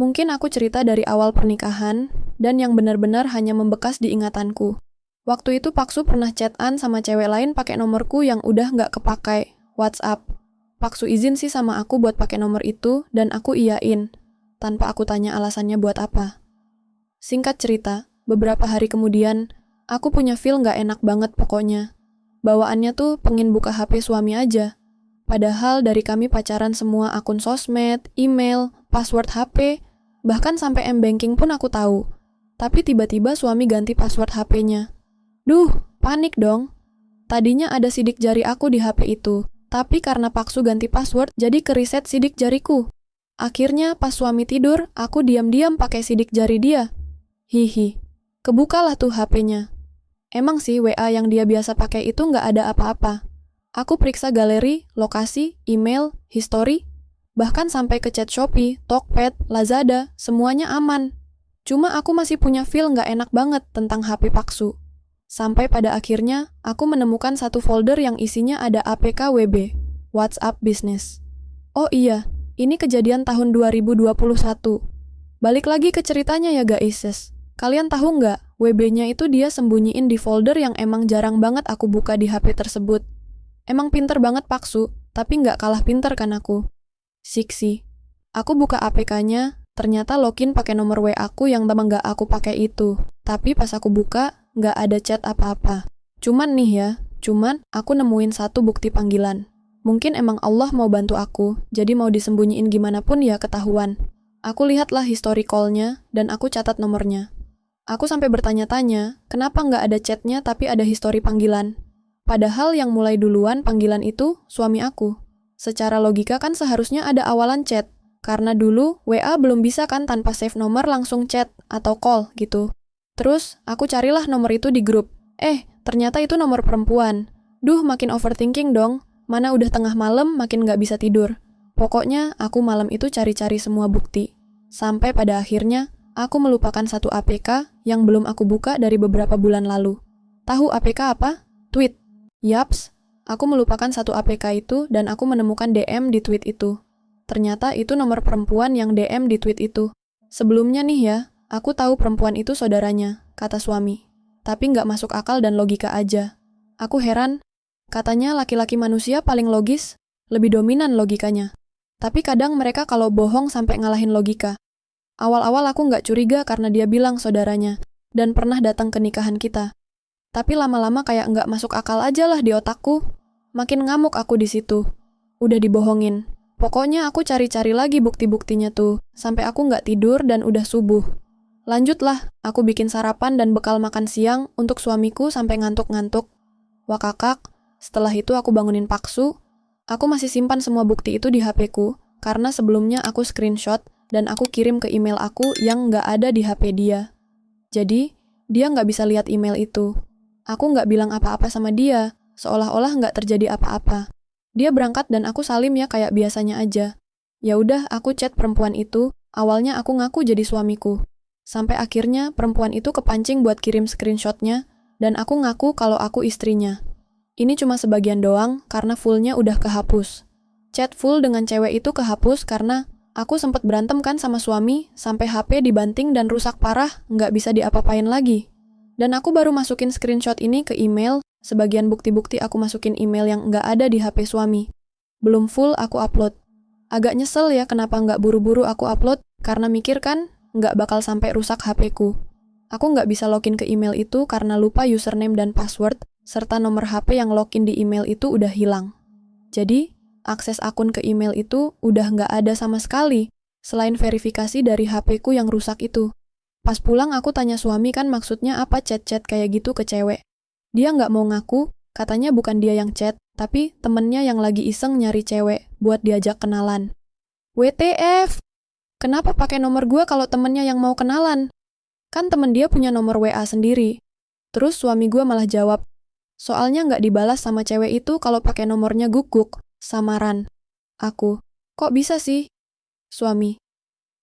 Mungkin aku cerita dari awal pernikahan, dan yang benar-benar hanya membekas di ingatanku. Waktu itu Paksu pernah chat-an sama cewek lain pakai nomorku yang udah nggak kepakai, WhatsApp. Paksu izin sih sama aku buat pakai nomor itu, dan aku iyain, tanpa aku tanya alasannya buat apa. Singkat cerita, beberapa hari kemudian, aku punya feel nggak enak banget pokoknya. Bawaannya tuh pengen buka HP suami aja. Padahal dari kami pacaran semua akun sosmed, email, password HP, bahkan sampai M-banking pun aku tahu. Tapi tiba-tiba suami ganti password HP-nya. Duh, panik dong. Tadinya ada sidik jari aku di HP itu, tapi karena Paksu ganti password jadi ke-reset sidik jariku. Akhirnya pas suami tidur, aku diam-diam pakai sidik jari dia. Hihi, kebukalah tuh HP-nya. Emang sih WA yang dia biasa pakai itu nggak ada apa-apa. Aku periksa galeri, lokasi, email, history, bahkan sampai ke chat Shopee, Tokped, Lazada, semuanya aman. Cuma aku masih punya feel nggak enak banget tentang HP Paksu. Sampai pada akhirnya, aku menemukan satu folder yang isinya ada APK WB, WhatsApp Business. Oh iya, ini kejadian tahun 2021. Balik lagi ke ceritanya ya guys. Kalian tahu nggak, WB-nya itu dia sembunyiin di folder yang emang jarang banget aku buka di HP tersebut. Emang pinter banget Paksu, tapi nggak kalah pinter kan aku. Siksi. Aku buka APK-nya, ternyata login pakai nomor WA aku yang memang nggak aku pakai itu. Tapi pas aku buka, nggak ada chat apa-apa. Cuman aku nemuin satu bukti panggilan. Mungkin emang Allah mau bantu aku, jadi mau disembunyiin gimana pun ya ketahuan. Aku lihatlah history call-nya, dan aku catat nomornya. Aku sampai bertanya-tanya, kenapa nggak ada chatnya tapi ada history panggilan? Padahal yang mulai duluan panggilan itu suami aku. Secara logika kan seharusnya ada awalan chat, karena dulu WA belum bisa kan tanpa save nomor langsung chat atau call gitu. Terus aku carilah nomor itu di grup. Ternyata itu nomor perempuan. Duh, makin overthinking dong. Mana udah tengah malam makin nggak bisa tidur. Pokoknya aku malam itu cari-cari semua bukti. Sampai pada akhirnya aku melupakan satu APK yang belum aku buka dari beberapa bulan lalu. Tahu APK apa? Tweet. Yaps, aku melupakan satu APK itu dan aku menemukan DM di tweet itu. Ternyata itu nomor perempuan yang DM di tweet itu. Sebelumnya nih ya, aku tahu perempuan itu saudaranya, kata suami. Tapi nggak masuk akal dan logika aja. Aku heran, katanya laki-laki manusia paling logis, lebih dominan logikanya. Tapi kadang mereka kalau bohong sampai ngalahin logika. Awal-awal aku nggak curiga karena dia bilang saudaranya, dan pernah datang ke nikahan kita. Tapi lama-lama kayak nggak masuk akal aja lah di otakku. Makin ngamuk aku di situ. Udah dibohongin. Pokoknya aku cari-cari lagi bukti-buktinya tuh, sampai aku nggak tidur dan udah subuh. Lanjutlah, aku bikin sarapan dan bekal makan siang untuk suamiku sampai ngantuk-ngantuk. Wah kakak, setelah itu aku bangunin Paksu. Aku masih simpan semua bukti itu di HP-ku, karena sebelumnya aku screenshot dan aku kirim ke email aku yang nggak ada di HP dia. Jadi, dia nggak bisa lihat email itu. Aku nggak bilang apa-apa sama dia, seolah-olah nggak terjadi apa-apa. Dia berangkat dan aku salim ya kayak biasanya aja. Ya udah, aku chat perempuan itu, awalnya aku ngaku jadi suamiku. Sampai akhirnya perempuan itu kepancing buat kirim screenshotnya, dan aku ngaku kalau aku istrinya. Ini cuma sebagian doang, karena fullnya udah kehapus. Chat full dengan cewek itu kehapus karena aku sempat berantem kan sama suami, sampai HP dibanting dan rusak parah, nggak bisa diapa-apain lagi. Dan aku baru masukin screenshot ini ke email, sebagian bukti-bukti aku masukin email yang nggak ada di HP suami. Belum full aku upload. Agak nyesel ya kenapa nggak buru-buru aku upload, karena mikir kan nggak bakal sampai rusak HP-ku. Aku nggak bisa login ke email itu karena lupa username dan password, serta nomor HP yang login di email itu udah hilang. Jadi, akses akun ke email itu udah nggak ada sama sekali, selain verifikasi dari HP-ku yang rusak itu. Pas pulang aku tanya suami kan maksudnya apa chat-chat kayak gitu ke cewek. Dia nggak mau ngaku, katanya bukan dia yang chat, tapi temennya yang lagi iseng nyari cewek buat diajak kenalan. WTF? Kenapa pakai nomor gue kalau temennya yang mau kenalan? Kan temen dia punya nomor WA sendiri. Terus suami gue malah jawab, soalnya nggak dibalas sama cewek itu kalau pakai nomornya guguk, samaran. Aku, kok bisa sih? Suami,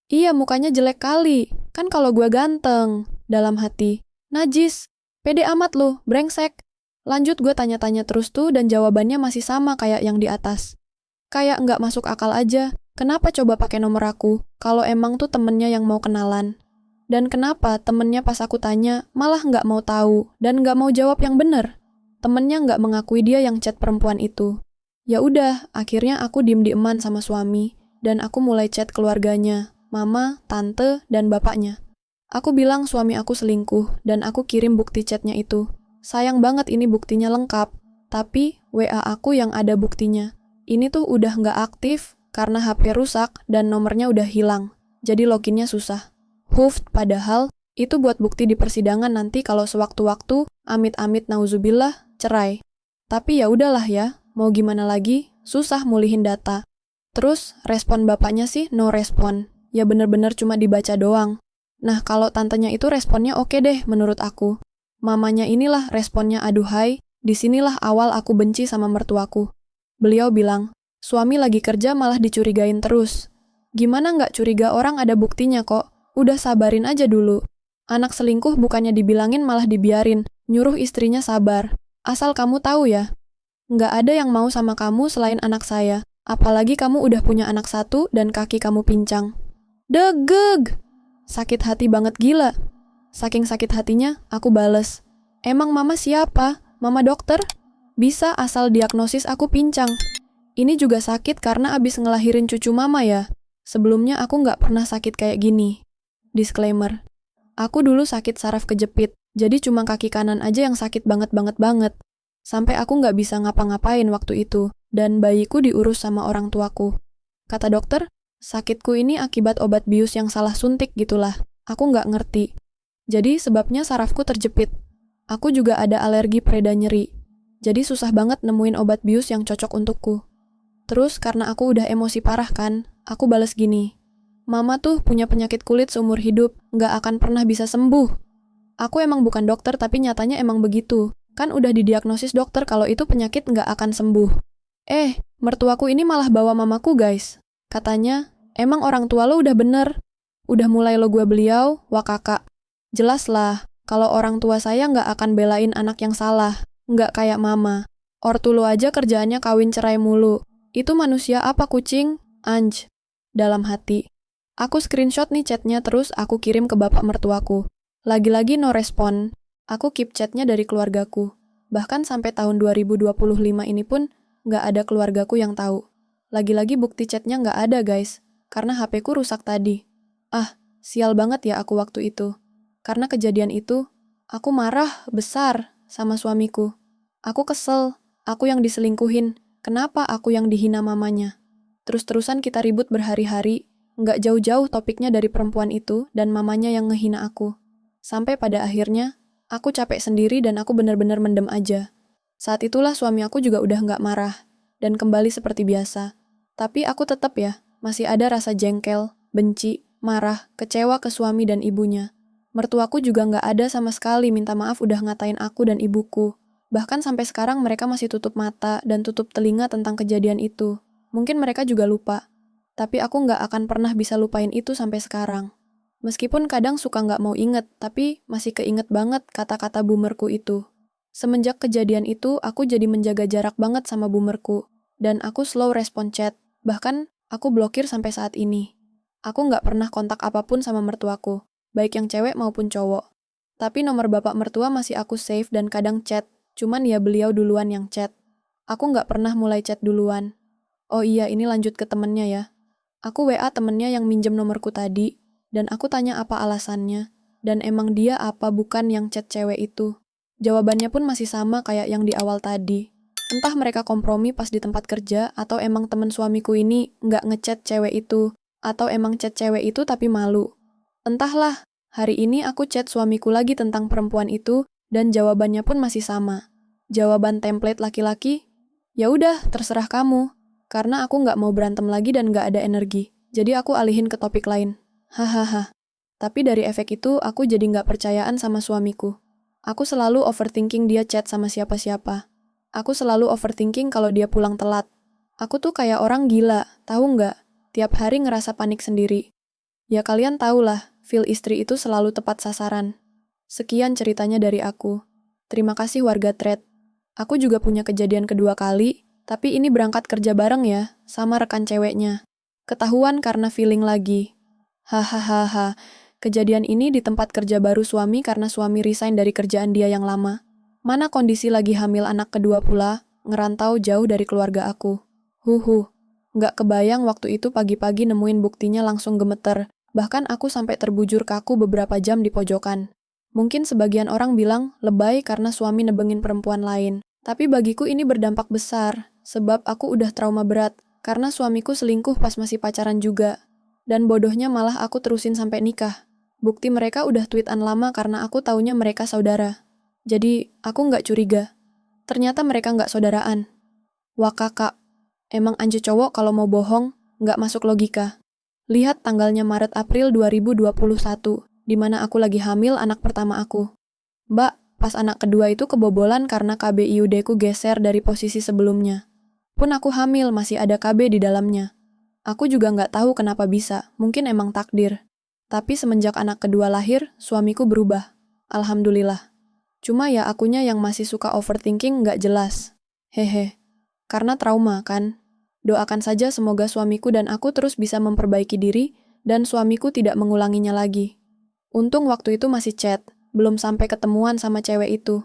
iya mukanya jelek kali, kan kalau gue ganteng. Dalam hati, najis, pede amat lu, brengsek. Lanjut gue tanya-tanya terus tuh dan jawabannya masih sama kayak yang di atas. Kayak nggak masuk akal aja, Kenapa coba pakai nomor aku, kalau emang tuh temennya yang mau kenalan? Dan kenapa temennya pas aku tanya, malah nggak mau tahu, dan nggak mau jawab yang bener? Temennya nggak mengakui dia yang chat perempuan itu. Ya udah, akhirnya aku diem-dieman sama suami, dan aku mulai chat keluarganya, mama, tante, dan bapaknya. Aku bilang suami aku selingkuh, dan aku kirim bukti chatnya itu. Sayang banget ini buktinya lengkap, tapi WA aku yang ada buktinya. Ini tuh udah nggak aktif, karena HP rusak, dan nomornya udah hilang. Jadi loginnya susah. Padahal, itu buat bukti di persidangan nanti kalau sewaktu-waktu, amit-amit nauzubillah, cerai. Tapi ya udahlah ya, mau gimana lagi, susah mulihin data. Terus, respon bapaknya sih no respon. Ya bener-bener cuma dibaca doang. Nah, kalau tantenya itu responnya oke deh menurut aku. Mamanya inilah responnya aduhai, disinilah awal aku benci sama mertuaku. Beliau bilang, suami lagi kerja malah dicurigain terus. Gimana nggak curiga orang ada buktinya kok, udah sabarin aja dulu. Anak selingkuh bukannya dibilangin malah dibiarin, nyuruh istrinya sabar. Asal kamu tahu ya, nggak ada yang mau sama kamu selain anak saya. Apalagi kamu udah punya anak satu dan kaki kamu pincang. Degeg! Sakit hati banget gila. Saking sakit hatinya, aku bales. Emang mama siapa? Mama dokter? Bisa asal diagnosis aku pincang. Ini juga sakit karena abis ngelahirin cucu mama ya. Sebelumnya aku nggak pernah sakit kayak gini. Disclaimer. Aku dulu sakit saraf kejepit, jadi cuma kaki kanan aja yang sakit banget. Sampai aku nggak bisa ngapa-ngapain waktu itu, dan bayiku diurus sama orang tuaku. Kata dokter, sakitku ini akibat obat bius yang salah suntik gitulah. Aku nggak ngerti. Jadi sebabnya sarafku terjepit. Aku juga ada alergi pereda nyeri. Jadi susah banget nemuin obat bius yang cocok untukku. Terus karena aku udah emosi parah kan, aku balas gini. Mama tuh punya penyakit kulit seumur hidup, nggak akan pernah bisa sembuh. Aku emang bukan dokter tapi nyatanya emang begitu. Kan udah didiagnosis dokter kalau itu penyakit nggak akan sembuh. Mertuaku ini malah bawa mamaku guys. Katanya, emang orang tua lo udah bener. Udah mulai lo gua beliau, wah kakak. Jelas lah, kalau orang tua saya nggak akan belain anak yang salah. Nggak kayak mama. Ortu lo aja kerjaannya kawin cerai mulu. Itu manusia apa kucing? Anj. Dalam hati. Aku screenshot nih chatnya terus aku kirim ke bapak mertuaku. Lagi-lagi no respon. Aku keep chatnya dari keluargaku. Bahkan sampai tahun 2025 ini pun nggak ada keluargaku yang tahu. Lagi-lagi bukti chatnya nggak ada guys, karena HP ku rusak tadi. Sial banget ya aku waktu itu. Karena kejadian itu, aku marah besar sama suamiku. Aku kesel, aku yang diselingkuhin, kenapa aku yang dihina mamanya. Terus-terusan kita ribut berhari-hari, nggak jauh-jauh topiknya dari perempuan itu dan mamanya yang ngehina aku. Sampai pada akhirnya, aku capek sendiri dan aku benar-benar mendem aja. Saat itulah suami aku juga udah nggak marah, dan kembali seperti biasa. Tapi aku tetap ya, masih ada rasa jengkel, benci, marah, kecewa ke suami dan ibunya. Mertuaku juga nggak ada sama sekali minta maaf udah ngatain aku dan ibuku. Bahkan sampai sekarang mereka masih tutup mata dan tutup telinga tentang kejadian itu. Mungkin mereka juga lupa. Tapi aku nggak akan pernah bisa lupain itu sampai sekarang. Meskipun kadang suka nggak mau inget, tapi masih keinget banget kata-kata boomerku itu. Semenjak kejadian itu, aku jadi menjaga jarak banget sama boomerku. Dan aku slow respon chat. Bahkan, aku blokir sampai saat ini. Aku nggak pernah kontak apapun sama mertuaku, baik yang cewek maupun cowok. Tapi nomor bapak mertua masih aku save dan kadang chat, cuman ya beliau duluan yang chat. Aku nggak pernah mulai chat duluan. Oh iya, ini lanjut ke temennya ya. Aku WA temennya yang minjem nomorku tadi, dan aku tanya apa alasannya, dan emang dia apa bukan yang chat cewek itu. Jawabannya pun masih sama kayak yang di awal tadi. Entah mereka kompromi pas di tempat kerja, atau emang temen suamiku ini nggak ngechat cewek itu, atau emang chat cewek itu tapi malu. Entahlah, hari ini aku chat suamiku lagi tentang perempuan itu, dan jawabannya pun masih sama. Jawaban template laki-laki, ya udah terserah kamu, karena aku nggak mau berantem lagi dan nggak ada energi, jadi aku alihin ke topik lain. Hahaha. Tapi dari efek itu, aku jadi nggak percayaan sama suamiku. Aku selalu overthinking dia chat sama siapa-siapa. Aku selalu overthinking kalau dia pulang telat. Aku tuh kayak orang gila, tahu nggak? Tiap hari ngerasa panik sendiri. Ya kalian tahulah, feel istri itu selalu tepat sasaran. Sekian ceritanya dari aku. Terima kasih warga thread. Aku juga punya kejadian kedua kali, tapi ini berangkat kerja bareng ya, sama rekan ceweknya. Ketahuan karena feeling lagi. Hahaha. Kejadian ini di tempat kerja baru suami karena suami resign dari kerjaan dia yang lama. Mana kondisi lagi hamil anak kedua pula, ngerantau jauh dari keluarga aku. Nggak kebayang waktu itu pagi-pagi nemuin buktinya langsung gemeter. Bahkan aku sampai terbujur kaku beberapa jam di pojokan. Mungkin sebagian orang bilang lebay karena suami nebengin perempuan lain. Tapi bagiku ini berdampak besar, sebab aku udah trauma berat, karena suamiku selingkuh pas masih pacaran juga. Dan bodohnya malah aku terusin sampai nikah. Bukti mereka udah tweetan lama karena aku taunya mereka saudara. Jadi, aku nggak curiga. Ternyata mereka nggak saudaraan. Wah kakak, emang anje cowok kalau mau bohong, nggak masuk logika. Lihat tanggalnya Maret-April 2021, di mana aku lagi hamil anak pertama aku. Mbak, pas anak kedua itu kebobolan karena KBIUD ku geser dari posisi sebelumnya. Pun aku hamil, masih ada KB di dalamnya. Aku juga nggak tahu kenapa bisa, mungkin emang takdir. Tapi semenjak anak kedua lahir, suamiku berubah. Alhamdulillah. Cuma ya akunya yang masih suka overthinking nggak jelas. Hehe. Karena trauma kan. Doakan saja semoga suamiku dan aku terus bisa memperbaiki diri, dan suamiku tidak mengulanginya lagi. Untung waktu itu masih chat, belum sampai ketemuan sama cewek itu.